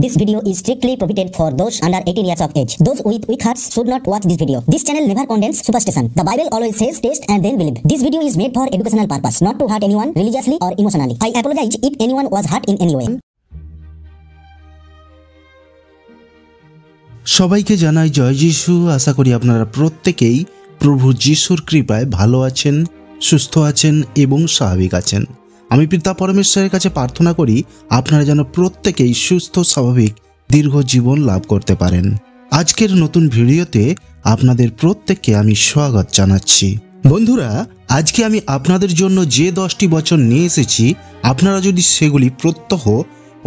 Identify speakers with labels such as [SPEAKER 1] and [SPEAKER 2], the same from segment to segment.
[SPEAKER 1] This video is strictly prohibited for those under 18 years of age. Those with weak hearts should not watch this video. This channel never condemns superstition. The Bible always says taste and then believe. This video is made for educational purpose, not to hurt anyone religiously or emotionally. I apologize if anyone was hurt in any way.
[SPEAKER 2] সবাইকে জানাই জয় যিশু। আশা করি আপনারা প্রত্যেকেই প্রভু যিশুর কৃপায় ভালো আছেন, সুস্থ আছেন এবং স্বাভাবিক আছেন। আমি পিতা পরমেশ্বরের কাছে প্রার্থনা করি আপনারা যেন প্রত্যেকেই সুস্থ স্বাভাবিক দীর্ঘ জীবন লাভ করতে পারেন। আজকের নতুন ভিডিওতে আপনাদের প্রত্যেককে আমি স্বাগত জানাচ্ছি। বন্ধুরা, আজকে আমি আপনাদের জন্য যে 10টি বচন নিয়ে এসেছি, আপনারা যদি সেগুলি প্রত্যহ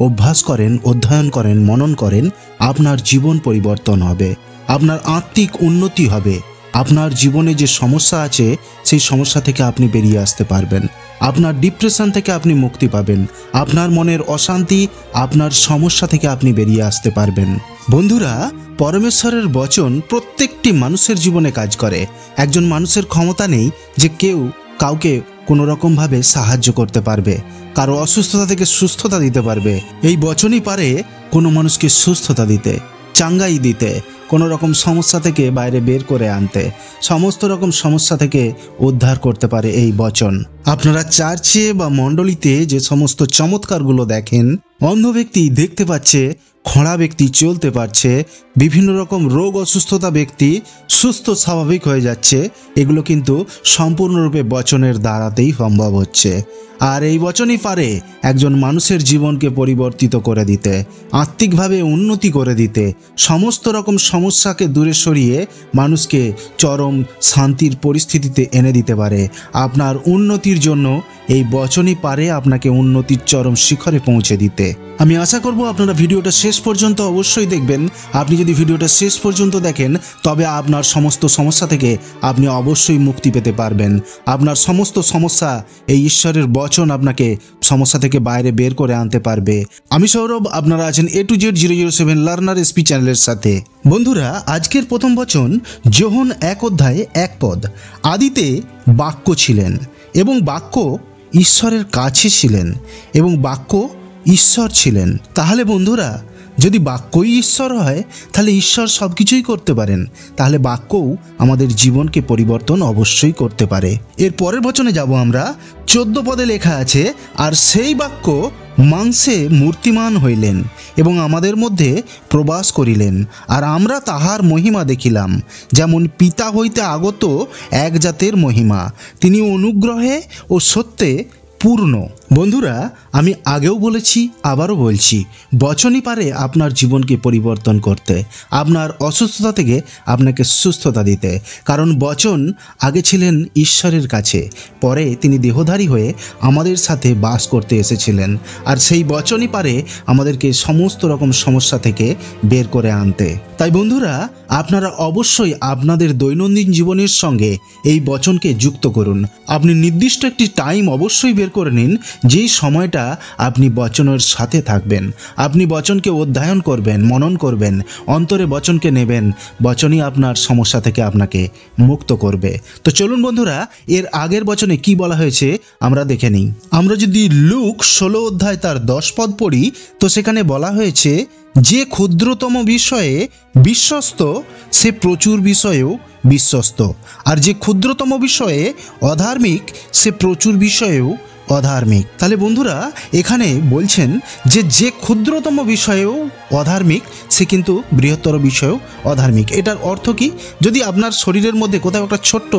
[SPEAKER 2] অভ্যাস করেন, অধ্যয়ন করেন, মনন করেন, আপনার জীবন পরিবর্তন হবে, আপনার আত্মিক উন্নতি হবে, আপনার জীবনে যে সমস্যা আছে সেই সমস্যা থেকে আপনি বেরিয়ে আসতে পারবেন, আপনার ডিপ্রেশন থেকে আপনি মুক্তি পাবেন, আপনার মনের অশান্তি, আপনার সমস্যা থেকে আপনি বেরিয়ে আসতে পারবেন। বন্ধুরা, পরমেশ্বরের বচন প্রত্যেকটি মানুষের জীবনে কাজ করে। একজন মানুষের ক্ষমতা নেই যে কেউ কাউকে কোনো রকমভাবে সাহায্য করতে পারবে, কারো অসুস্থতা থেকে সুস্থতা দিতে পারবে। এই বচনই পারে কোনো মানুষকে সুস্থতা দিতে, চাঙ্গাই দিতে, কোনো রকম সমস্যা থেকে বাইরে বের করে আনতে, সমস্ত রকম সমস্যা থেকে উদ্ধার করতে পারে এই বচন। আপনারা চার্চে বা মণ্ডলীতে যে সমস্ত চমৎকারগুলো দেখেন, অন্ধ ব্যক্তি দেখতে পাচ্ছে, খোঁড়া ব্যক্তি চলতে পারছে, বিভিন্ন রকম রোগ অসুস্থতা ব্যক্তি সুস্থ স্বাভাবিক হয়ে যাচ্ছে, এগুলো কিন্তু সম্পূর্ণরূপে বচনের দ্বারাতেই সম্ভব হচ্ছে। আর এই বচনই পারে একজন মানুষের জীবনকে পরিবর্তিত করে দিতে, আত্মিকভাবে উন্নতি করে দিতে, সমস্ত রকম সমস্যাকে দূরে সরিয়ে মানুষকে চরম শান্তির পরিস্থিতিতে এনে দিতে পারে। আপনার উন্নতির জন্য এই বচনই পারে আপনাকে উন্নতির চরম শিখরে পৌঁছে দিতে। আমি আশা করব আপনারা ভিডিওটা শেষ পর্যন্ত অবশ্যই দেখবেন। আপনি যদি ভিডিওটা শেষ পর্যন্ত দেখেন তবে আপনার সমস্ত সমস্যা থেকে আপনি অবশ্যই মুক্তি পেতে পারবেন। আপনার সমস্ত সমস্যা এই ঈশ্বরের বচন আপনাকে সমস্যা থেকে বাইরে বের করে আনতে পারবে। আমি সৌরভ, আপনারা আছেন A to Z 007 learner SP চ্যানেলের সাথে। বন্ধুরা, আজকের প্রথম বচন যোহন 1 অধ্যায় 1 পদ। আদিতে বাক্য ছিলেন এবং বাক্য ঈশ্বরের কাছে ছিলেন এবং বাক্য ঈশ্বর ছিলেন। তাহলে বন্ধুরা, যদি বাক্যই ঈশ্বর হয় তাহলে ঈশ্বর সব কিছুই করতে পারেন, তাহলে বাক্যও আমাদের জীবনকে পরিবর্তন অবশ্যই করতে পারে। এর পরের বচনে যাব আমরা। 14 পদে লেখা আছে, আর সেই বাক্য মাংসে মূর্তিমান হইলেন এবং আমাদের মধ্যে প্রবাস করিলেন, আর আমরা তাহার মহিমা দেখিলাম, যেমন পিতা হইতে আগত এক জাতের মহিমা, তিনি অনুগ্রহে ও সত্যে পূর্ণ। বন্ধুরা, আমি আগেও বলেছি, আবারও বলছি, বচনই পারে আপনার জীবনকে পরিবর্তন করতে, আপনার অসুস্থতা থেকে আপনাকে সুস্থতা দিতে। কারণ বচন আগে ছিলেন ঈশ্বরের কাছে, পরে তিনি দেহধারী হয়ে আমাদের সাথে বাস করতে এসেছিলেন, আর সেই বচনই পারে আমাদেরকে সমস্ত রকম সমস্যা থেকে বের করে আনতে। তাই বন্ধুরা, আপনারা অবশ্যই আপনাদের দৈনন্দিন জীবনের সঙ্গে এই বচনকে যুক্ত করুন। আপনি নির্দিষ্ট একটি টাইম অবশ্যই বের করে নিন, যেই সময়টা আপনি বচনের সাথে থাকবেন, আপনি বচনকে অধ্যয়ন করবেন, মনন করবেন, অন্তরে বচনকে নেবেন, বচনই আপনার সমস্যা থেকে আপনাকে মুক্ত করবে। তো চলুন বন্ধুরা, এর আগের বচনে কি বলা হয়েছে আমরা দেখে নিই। আমরা যদি লুক 16 অধ্যায় তার 10 পদ পড়ি, তো সেখানে বলা হয়েছে, যে ক্ষুদ্রতম বিষয়ে বিশ্বস্ত সে প্রচুর বিষয়েও বিশ্বস্ত, আর যে ক্ষুদ্রতম বিষয়ে অধার্মিক সে প্রচুর বিষয়েও অধার্মিক। তাহলে বন্ধুরা, এখানে বলছেন যে যে ক্ষুদ্রতম বিষয়েও অধার্মিক সে কিন্তু বৃহত্তর বিষয়েও অধার্মিক। এটার অর্থ কি? যদি আপনার শরীরের মধ্যে কোথাও একটা ছোট্ট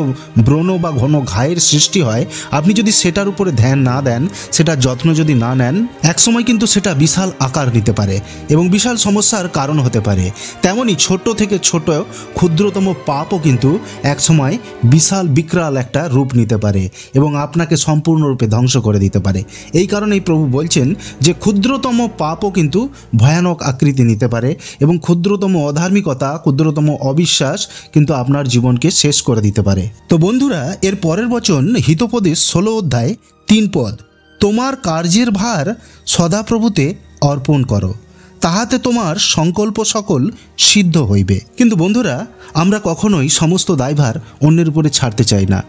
[SPEAKER 2] ব্রণ বা ঘন ঘায়ের সৃষ্টি হয়, আপনি যদি সেটার উপরে ধ্যান না দেন, সেটা যত্ন যদি না নেন, একসময় কিন্তু সেটা বিশাল আকার নিতে পারে এবং বিশাল সমস্যার কারণ হতে পারে। তেমনই ছোট থেকে ছোট ক্ষুদ্রতম পাপও কিন্তু একসময় বিশাল বিকরাল একটা রূপ নিতে পারে এবং আপনাকে সম্পূর্ণরূপে ধ্বংস করে দিতে পারে। এই কারণেই প্রভু বলছেন যে ক্ষুদ্রতম পাপও কিন্তু ভয়ানক আকৃতি নিতে পারে এবং ক্ষুদ্রতম অধার্মিকতা, ক্ষুদ্রতম অবিশ্বাস কিন্তু আপনার জীবনকে শেষ করে দিতে পারে। তো বন্ধুরা, এর পরের বচন হিতোপদেশ 16 অধ্যায় 3 পদ। তোমার কার্যের ভার সদাপ্রভুতে অর্পণ করো, তাহাতে তোমার সংকল্প সকল সিদ্ধ হইবে। কিন্তু বন্ধুরা, আমরা কখনোই সমস্ত দায়ভার অন্যের উপরে ছাড়তে চাই না।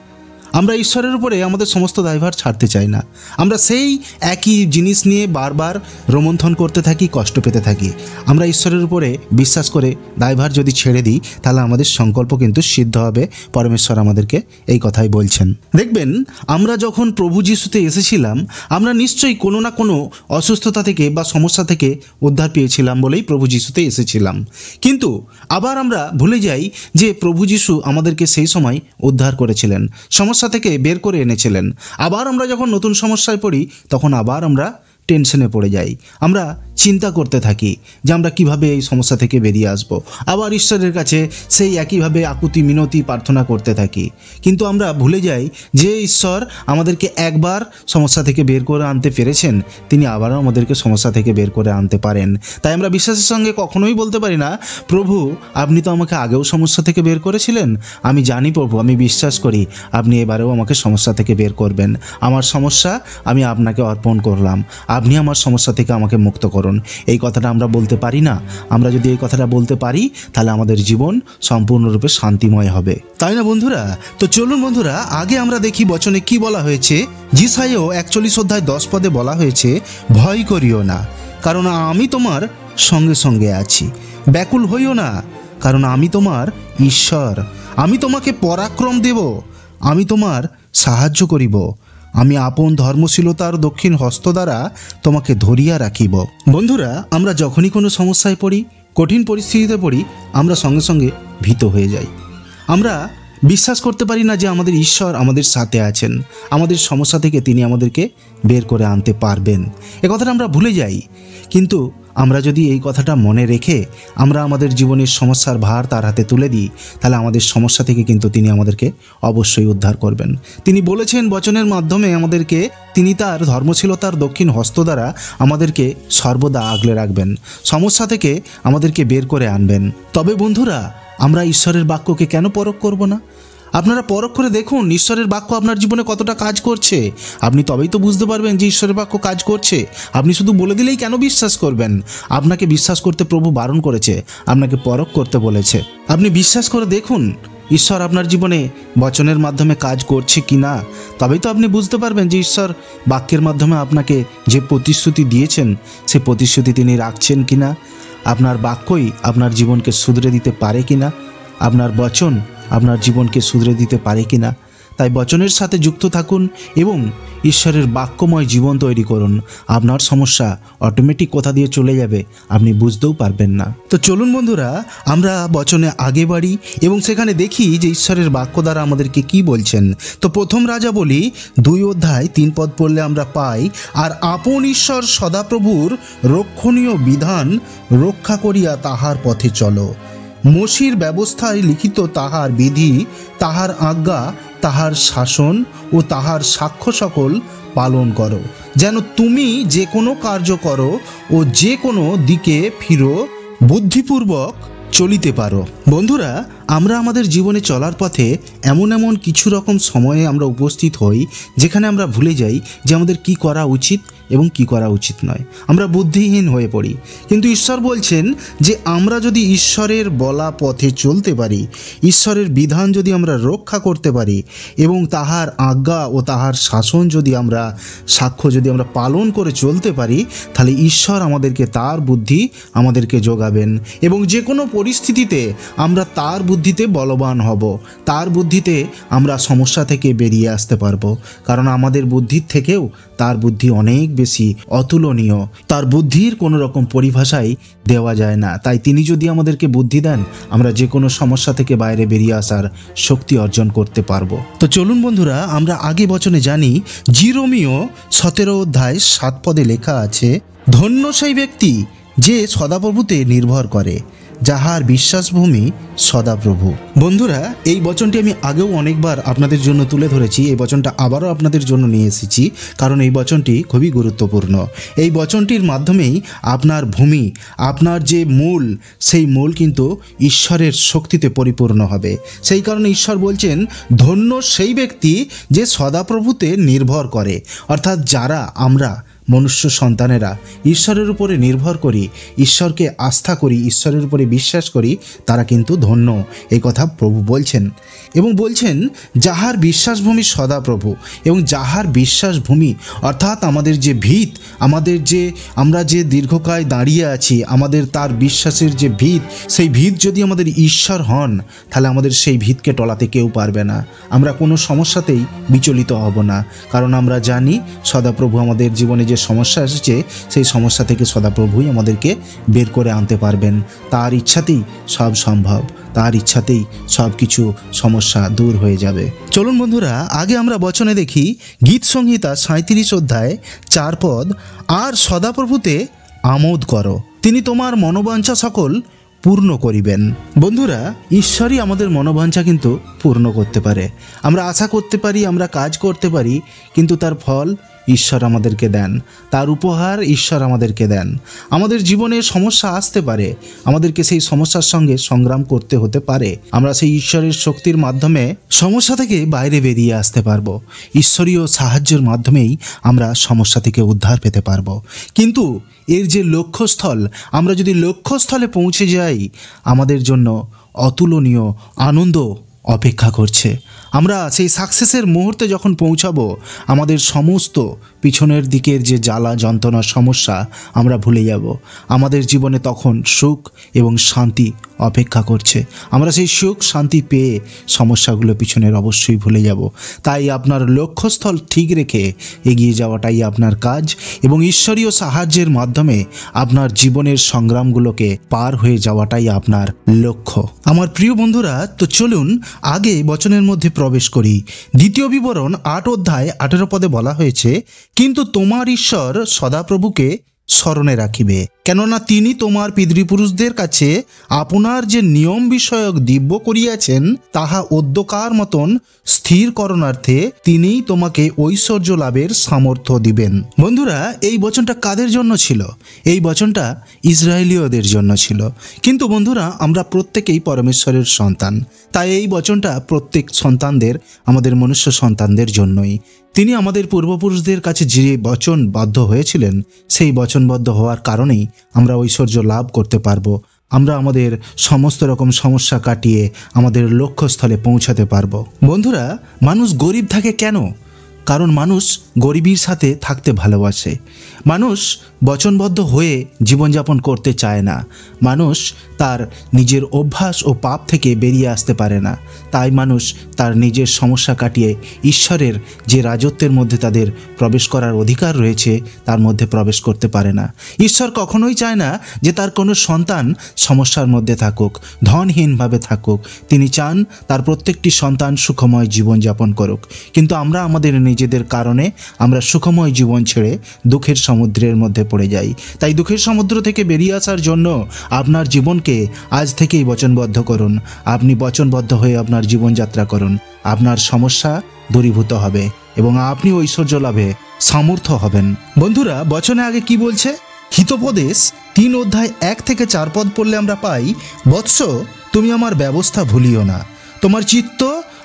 [SPEAKER 2] আমরা ঈশ্বরের উপরে আমাদের সমস্ত দায়ভার ছাড়তে চাই না। আমরা সেই একই জিনিস নিয়ে বারবার রোমন্থন করতে থাকি, কষ্ট পেতে থাকি। আমরা ঈশ্বরের উপরে বিশ্বাস করে দায়ভার যদি ছেড়ে দিই তাহলে আমাদের সংকল্প কিন্তু সিদ্ধ হবে। পরমেশ্বর আমাদেরকে এই কথাই বলছেন। দেখবেন, আমরা যখন প্রভু যিশুতে এসেছিলাম আমরা নিশ্চয়ই কোনো না কোনো অসুস্থতা থেকে বা সমস্যা থেকে উদ্ধার পেয়েছিলাম বলেই প্রভু যিশুতে এসেছিলাম। কিন্তু আবার আমরা ভুলে যাই যে প্রভু যিশু আমাদেরকে সেই সময় উদ্ধার করেছিলেন, সমস্যা থেকে বের করে এনেছিলেন। আবার আমরা যখন নতুন সমস্যায় পড়ি তখন আবার আমরা টেনশনে পড়ে যাই, আমরা চিন্তা করতে থাকি যে আমরা কিভাবে এই সমস্যা থেকে বেরিয়ে আসব। আবার ঈশ্বরের কাছে সেই একইভাবে আকুতি মিনতি প্রার্থনা করতে থাকি। কিন্তু আমরা ভুলে যাই যে ঈশ্বর আমাদেরকে একবার সমস্যা থেকে বের করে আনতে পেরেছেন, তিনি আবারও আমাদেরকে সমস্যা থেকে বের করে আনতে পারেন। তাই আমরা বিশ্বাসের সঙ্গে কখনোই বলতে পারি না, প্রভু আপনি তো আমাকে আগেও সমস্যা থেকে বের করেছিলেন, আমি জানি প্রভু, আমি বিশ্বাস করি আপনি এবারেও আমাকে সমস্যা থেকে বের করবেন। আমার সমস্যা আমি আপনাকে অর্পণ করলাম, আপনি আমার সমস্যা থেকে আমাকে মুক্ত করুন। এই কথাটা আমরা বলতে পারি না। আমরা যদি এই কথাটা বলতে পারি তাহলে আমাদের জীবন সম্পূর্ণরূপে শান্তিময় হবে, তাই না বন্ধুরা? তো চলুন বন্ধুরা, আগে আমরা দেখি বচনে কি বলা হয়েছে। যিশাইও 41 অধ্যায় 10 পদে বলা হয়েছে, ভয় করিও না, কারণ আমি তোমার সঙ্গে সঙ্গে আছি। ব্যাকুল হইও না, কারণ আমি তোমার ঈশ্বর। আমি তোমাকে পরাক্রম দেব, আমি তোমার সাহায্য করিব। আমি আপন ধর্মশীলতার দক্ষিণ হস্ত দ্বারা তোমাকে ধরিয়া রাখিব। বন্ধুরা, আমরা যখনই কোনো সমস্যায় পড়ি, কঠিন পরিস্থিতিতে পড়ি, আমরা সঙ্গে সঙ্গে ভীত হয়ে যাই। আমরা বিশ্বাস করতে পারি না যে আমাদের ঈশ্বর আমাদের সাথে আছেন, আমাদের সমস্যা থেকে তিনি আমাদেরকে বের করে আনতে পারবেন। এ কথাটা আমরা ভুলে যাই। কিন্তু আমরা যদি এই কথাটা মনে রেখে আমরা আমাদের জীবনের সমস্যার ভার তার হাতে তুলে দিই তাহলে আমাদের সমস্যা থেকে কিন্তু তিনি আমাদেরকে অবশ্যই উদ্ধার করবেন। তিনি বলেছেন বচনের মাধ্যমে আমাদেরকে, তিনি তার ধর্মশীলতার দক্ষিণ হস্ত দ্বারা আমাদেরকে সর্বদা আগলে রাখবেন, সমস্যা থেকে আমাদেরকে বের করে আনবেন। তবে বন্ধুরা, আমরা ঈশ্বরের বাক্যকে কেন পরখ করব না? আপনারা পরখ করে দেখুন ঈশ্বরের বাক্য আপনার জীবনে কতটা কাজ করছে। আপনি তবেই তো বুঝতে পারবেন যে ঈশ্বরের বাক্য কাজ করছে। আপনি শুধু বলে দিলেই কেন বিশ্বাস করবেন? আপনাকে বিশ্বাস করতে প্রভু বারণ করেছে, আপনাকে পরখ করতে বলেছে। আপনি বিশ্বাস করে দেখুন ঈশ্বর আপনার জীবনে বচনের মাধ্যমে কাজ করছে কি না, তবেই তো আপনি বুঝতে পারবেন যে ঈশ্বর বাক্যের মাধ্যমে আপনাকে যে প্রতিশ্রুতি দিয়েছেন সে প্রতিশ্রুতি তিনি রাখছেন কি না, আপনার বাক্যই আপনার জীবনকে শুধরে দিতে পারে কি না, আপনার বচন আপনার জীবনকে শুধরে দিতে পারে কি না। তাই বচনের সাথে যুক্ত থাকুন এবং ঈশ্বরের বাক্যময় জীবন তৈরি করুন। আপনার সমস্যা অটোমেটিক কোথা দিয়ে চলে যাবে আপনি বুঝতেও পারবেন না। তো চলুন বন্ধুরা, আমরা বচনে আগে বাড়ি এবং সেখানে দেখি যে ঈশ্বরের বাক্য দ্বারা আমাদেরকে কি বলছেন। তো প্রথম রাজাবলী 2 অধ্যায় 3 পদ পড়লে আমরা পাই, আর আপন ঈশ্বর সদাপ্রভুর রক্ষণীয় বিধান রক্ষা করিয়া তাহার পথে চলো। মসির ব্যবস্থায় লিখিত তাহার বিধি, তাহার আজ্ঞা, তাহার শাসন ও তাহার সাক্ষ্য সকল পালন করো, যেন তুমি যে কোনো কার্য করো ও যে কোনো দিকে ফিরো বুদ্ধিপূর্বক চলিতে পারো। বন্ধুরা, আমরা আমাদের জীবনে চলার পথে এমন এমন কিছু রকম সময়ে আমরা উপস্থিত হই যেখানে আমরা ভুলে যাই যে আমাদের কি করা উচিত এবং কি করা উচিত নয়। আমরা বুদ্ধিহীন হয়ে পড়ি। কিন্তু ঈশ্বর বলছেন যে আমরা যদি ঈশ্বরের বলা পথে চলতে পারি, ঈশ্বরের বিধান যদি আমরা রক্ষা করতে পারি এবং তাহার আজ্ঞা ও তাহার শাসন যদি আমরা সাক্ষ্য যদি আমরা পালন করে চলতে পারি, তাহলে ঈশ্বর আমাদেরকে তার বুদ্ধি আমাদেরকে যোগাবেন এবং যে কোনো পরিস্থিতিতে আমরা তার বুদ্ধিতে বলবান হব, তার বুদ্ধিতে আমরা সমস্যা থেকে বেরিয়ে আসতে পারবো। কারণ আমাদের বুদ্ধির থেকেও তার বুদ্ধি অনেক বেশি অতুলনীয়, তার বুদ্ধির কোনো রকম পরিভাষাই দেওয়া যায় না। তাই তিনি যদি আমাদেরকে বুদ্ধি দেন আমরা যে কোনো সমস্যা থেকে বাইরে বেরিয়ে আসার শক্তি অর্জন করতে পারবো। তো চলুন বন্ধুরা, আমরা আগে বচনে জানি জিরোমীয় 17 অধ্যায় 7 পদে লেখা আছে, ধন্য সেই ব্যক্তি যে সদাপ্রভুতে নির্ভর করে, যাহার বিশ্বাসভূমি সদাপ্রভু। বন্ধুরা, এই বচনটি আমি আগেও অনেকবার আপনাদের জন্য তুলে ধরেছি, এই বচনটা আবারও আপনাদের জন্য নিয়ে এসেছি কারণ এই বচনটি খুবই গুরুত্বপূর্ণ। এই বচনটির মাধ্যমেই আপনার ভূমি, আপনার যে মূল, সেই মূল কিন্তু ঈশ্বরের শক্তিতে পরিপূর্ণ হবে। সেই কারণে ঈশ্বর বলছেন ধন্য সেই ব্যক্তি যে সদাপ্রভুতে নির্ভর করে, অর্থাৎ যারা আমরা মনুষ্য সন্তানেরা ঈশ্বরের উপরে নির্ভর করি, ঈশ্বরকে আস্থা করি, ঈশ্বরের উপরে বিশ্বাস করি, তারা কিন্তু ধন্য। এই কথা প্রভু বলছেন এবং বলছেন যাহার বিশ্বাসভূমি সদাপ্রভু, এবং যাহার বিশ্বাসভূমি অর্থাৎ আমাদের যে ভিত, আমাদের যে আমরা যে দীর্ঘকায় দাঁড়িয়ে আছি, আমাদের তার বিশ্বাসের যে ভিত, সেই ভিত যদি আমাদের ঈশ্বর হন, তাহলে আমাদের সেই ভিতকে টলাতে কেউ পারবে না। আমরা কোনো সমস্যাতেই বিচলিত হব না, কারণ আমরা জানি সদাপ্রভু আমাদের জীবনে যে সমস্যা এসেছে সেই সমস্যা থেকে সদাপ্রভুই আমাদেরকে বের করে আনতে পারবেন। তার ইচ্ছাতেই সব সম্ভব, তার ইচ্ছাতেই সব কিছু সমস্যা দূর হয়ে যাবে। চলুন বন্ধুরা, আগে আমরা বচনে দেখি গীত সংহিতা 37 অধ্যায় 4 পদ, আর সদাপ্রভুতে আমোদ করো, তিনি তোমার মনোবাঞ্ছা সকল পূর্ণ করিবেন। বন্ধুরা, ঈশ্বরই আমাদের মনোবাঞ্ছা কিন্তু পূর্ণ করতে পারে। আমরা আশা করতে পারি, আমরা কাজ করতে পারি, কিন্তু তার ফল ঈশ্বর আমাদেরকে দেন, তার উপহার ঈশ্বর আমাদেরকে দেন। আমাদের জীবনে সমস্যা আসতে পারে, আমাদেরকে সেই সমস্যার সঙ্গে সংগ্রাম করতে হতে পারে। আমরা সেই ঈশ্বরের শক্তির মাধ্যমে সমস্যা থেকে বাইরে বেরিয়ে আসতে পারবো। ঈশ্বরীয় সাহায্যের মাধ্যমেই আমরা সমস্যা থেকে উদ্ধার পেতে পারবো। কিন্তু এর যে লক্ষ্যস্থল, আমরা যদি লক্ষ্যস্থলে পৌঁছে যাই, আমাদের জন্য অতুলনীয় আনন্দ অপেক্ষা করছে। আমরা সেই সাকসেসের মুহূর্তে যখন পৌঁছাবো, আমাদের সমস্ত পিছনের দিকের যে জ্বালা যন্ত্রণার সমস্যা আমরা ভুলে যাব। আমাদের জীবনে তখন সুখ এবং শান্তি অপেক্ষা করছে। আমরা সেই সুখ শান্তি পেয়ে সমস্যাগুলো পিছনের অবশ্যই ভুলে যাব। তাই আপনার লক্ষ্যস্থল ঠিক রেখে এগিয়ে যাওয়াটাই আপনার কাজ, এবং ঈশ্বরীয় সাহায্যের মাধ্যমে আপনার জীবনের সংগ্রামগুলোকে পার হয়ে যাওয়াটাই আপনার লক্ষ্য। আমার প্রিয় বন্ধুরা, তো চলুন আগে বচনের মধ্যে প্রবেশ করি। দ্বিতীয় বিবরণ 8 অধ্যায় 18 পদে বলা হয়েছে, কিন্তু তোমার ঈশ্বর সদাপ্রভুকে স্মরণে রাখিবে, কেননা তিনি তোমার পিতৃপুরুষদের কাছে আপনার যে নিয়ম বিষয়ক দিব্য করিয়াছেন, তাহা অদ্যকার মতন স্থির করণার্থে তিনিই তোমাকে ঐশ্বর্য লাভের সামর্থ্য দিবেন। বন্ধুরা, এই বচনটা কাদের জন্য ছিল? এই বচনটা ইসরায়েলীয়দের জন্য ছিল। কিন্তু বন্ধুরা, আমরা প্রত্যেকেই পরমেশ্বরের সন্তান, তাই এই বচনটা প্রত্যেক সন্তানদের, আমাদের মনুষ্য সন্তানদের জন্যই। তিনি আমাদের পূর্বপুরুষদের কাছে যে বচনবদ্ধ হয়েছিলেন, সেই বচনবদ্ধ হওয়ার কারণেই আমরা ঐশ্বর্য লাভ করতে পারবো। আমরা আমাদের সমস্ত রকম সমস্যা কাটিয়ে আমাদের লক্ষ্যস্থলে পৌঁছাতে পারবো। বন্ধুরা, মানুষ গরিব থাকে কেন? কারণ মানুষ গরিবীর সাথে থাকতে ভালোবাসে। মানুষ বচনবদ্ধ হয়ে জীবনযাপন করতে চায় না। মানুষ তার নিজের অভ্যাস ও পাপ থেকে বেরিয়ে আসতে পারে না। তাই মানুষ তার নিজের সমস্যা কাটিয়ে ঈশ্বরের যে রাজত্বের মধ্যে তাদের প্রবেশ করার অধিকার রয়েছে, তার মধ্যে প্রবেশ করতে পারে না। ঈশ্বর কখনোই চায় না যে তার কোনো সন্তান সমস্যার মধ্যে থাকুক, ধনহীনভাবে থাকুক। তিনি চান তার প্রত্যেকটি সন্তান সুখময় জীবনযাপন করুক। কিন্তু আমরা আমাদের নিজেদের কারণে আমরা সুখময় জীবন ছেড়ে দুঃখের সমুদ্রের মধ্যে পড়ে যাই। তাই দুঃখের সমুদ্র থেকে বেরিয়ে আসার জন্য আপনার জীবনকে আজ থেকেই বচনবদ্ধ করুন। আপনি বচনবদ্ধ হয়ে আপনার জীবনযাত্রা করুন। আপনার সমস্যা দূরীভূত হবে এবং আপনি ঐশ্বর্য লাভে সামর্থ্য হবেন। বন্ধুরা, বচনে আগে কি বলছে? হিতোপদেশ 3 অধ্যায় 1 থেকে 4 পদ পড়লে আমরা পাই, বৎস তুমি আমার ব্যবস্থা ভুলিও না, তোমার চিত্ত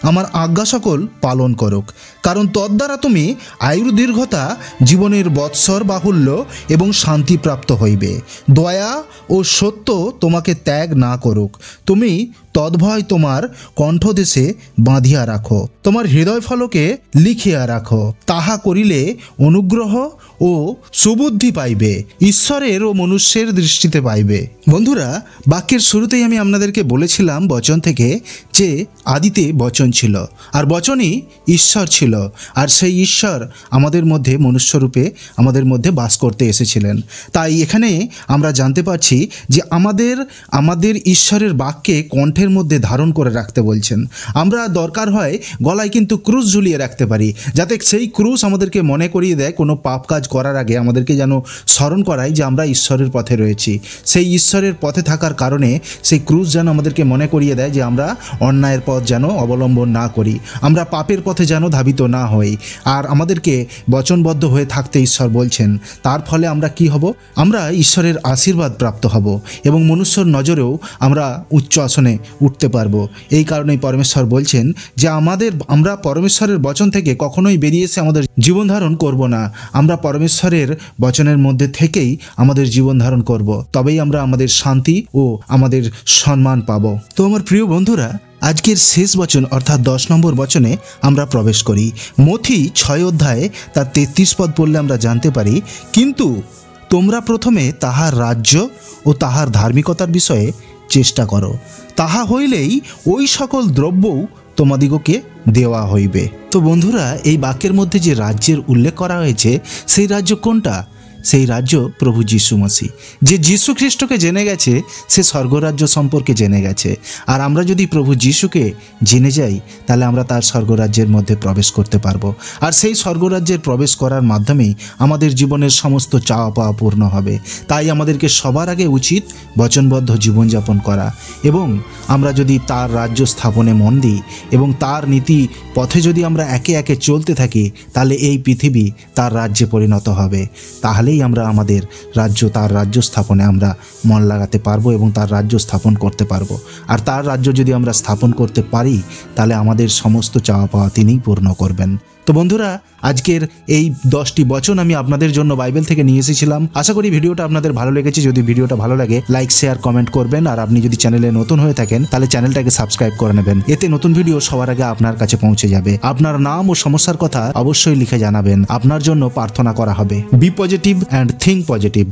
[SPEAKER 2] আমার আজ্ঞা সকল পালন করুক, কারণ তদ্বারা তুমি আয়ুর দীর্ঘতা, জীবনের বৎসর বাহুল্য এবং শান্তিপ্রাপ্ত হইবে। দয়া ও সত্য তোমাকে ত্যাগ না করুক। তুমি তদ্ভয় তোমার কণ্ঠদেশে বাঁধিয়া রাখো, তোমার হৃদয় ফলকে লিখিয়া রাখো। তাহা করিলে অনুগ্রহ ও সুবুদ্ধি পাইবে, ঈশ্বরের ও মনুষ্যের দৃষ্টিতে পাইবে। বন্ধুরা, বাক্যের শুরুতেই আমি আপনাদেরকে বলেছিলাম বচন থেকে যে আদিতে বচন ছিল, আর বচনই ঈশ্বর ছিল, আর সেই ঈশ্বর আমাদের মধ্যে মনুষ্যরূপে আমাদের মধ্যে বাস করতে এসেছিলেন। তাই এখানে আমরা জানতে পারছি যে আমাদের ঈশ্বরের বাক্যে কণ্ঠের মধ্যে ধারণ করে রাখতে বলছেন। আমরা দরকার হয় গলায় কিন্তু ক্রুশ ঝুলিয়ে রাখতে পারি, যাতে সেই ক্রুশ আমাদেরকে মনে করিয়ে দেয় কোনো পাপ কাজ করার আগে আমাদেরকে যেন স্মরণ করায় যে আমরা ঈশ্বরের পথে রয়েছি। সেই ঈশ্বরের পথে থাকার কারণে সেই ক্রুশ যেন আমাদেরকে মনে করিয়ে দেয় যে আমরা অন্যায়ের পথ যেন অবলম্বন না করি, আমরা পাপের পথে যেন ধাবিত না হই। আর আমাদেরকে বচনবদ্ধ হয়ে থাকতে ঈশ্বর বলছেন। তার ফলে আমরা কি হব? আমরা ঈশ্বরের আশীর্বাদ প্রাপ্ত হব এবং মনুষ্যর নজরেও আমরা উচ্চ আসনে উঠতে পারবো। এই কারণেই পরমেশ্বর বলছেন যে আমরা পরমেশ্বরের বচন থেকে কখনোই বেরিয়ে এসে আমাদের জীবন ধারণ করব না। আমরা পরমেশ্বরের বচনের মধ্যে থেকেই আমাদের জীবন ধারণ করব, তবেই আমরা আমাদের শান্তি ও আমাদের সম্মান পাবো। তো আমার প্রিয় বন্ধুরা, আজকের শেষ বচন অর্থাৎ 10 নম্বর বচনে আমরা প্রবেশ করি। মথি 6 অধ্যায়ে তার 33 পদ পড়লে আমরা জানতে পারি, কিন্তু তোমরা প্রথমে তাহার রাজ্য ও তাহার ধার্মিকতার বিষয়ে চেষ্টা করো, তাহা হইলেই ওই সকল দ্রব্যও তোমাদিগকে দেওয়া হইবে। তো বন্ধুরা, এই বাক্যের মধ্যে যে রাজ্যের উল্লেখ করা হয়েছে, সেই রাজ্য কোনটা? সেই রাজ্য প্রভু যীশু মসিহ। যে যীশু খ্রিস্টকে জেনে গেছে সে স্বর্গরাজ্য সম্পর্কে জেনে গেছে। আর আমরা যদি প্রভু যীশুকে জেনে যাই, তাহলে আমরা তার স্বর্গরাজ্যের মধ্যে প্রবেশ করতে পারবো। আর সেই স্বর্গরাজ্যের প্রবেশ করার মাধ্যমেই আমাদের জীবনের সমস্ত চাওয়া পাওয়া পূর্ণ হবে। তাই আমাদেরকে সবার আগে উচিত বচনবদ্ধ জীবনযাপন করা, এবং আমরা যদি তার রাজ্য স্থাপনে মন দিই এবং তার নীতি পথে যদি আমরা একে একে চলতে থাকি, তাহলে এই পৃথিবী তার রাজ্যে পরিণত হবে। তাহলেই আমরা আমাদের তার রাজ্য স্থাপনে আমরা মন লাগাতে পারবো এবং তার রাজ্য স্থাপন করতে পারবো। আর তার রাজ্য যদি আমরা স্থাপন করতে পারি, তাহলে আমাদের সমস্ত চাওয়া পাওয়া তিনিই পূর্ণ করবেন। তো বন্ধুরা, আজকের এই 10টি বচন আমি আপনাদের জন্য বাইবেল থেকে নিয়ে এসেছিলাম। আশা করি ভিডিওটা আপনাদের ভালো লেগেছে। যদি ভিডিওটা ভালো লাগে, লাইক শেয়ার কমেন্ট করবেন। আর আপনি যদি চ্যানেলে নতুন হয়ে থাকেন, তাহলে চ্যানেলটাকে সাবস্ক্রাইব করে নেবেন। এতে নতুন ভিডিও সবার আগে আপনার কাছে পৌঁছে যাবে। আপনার নাম ও সমস্যার কথা অবশ্যই লিখে জানাবেন। আপনার জন্য প্রার্থনা করা হবে। Be positive and think positive.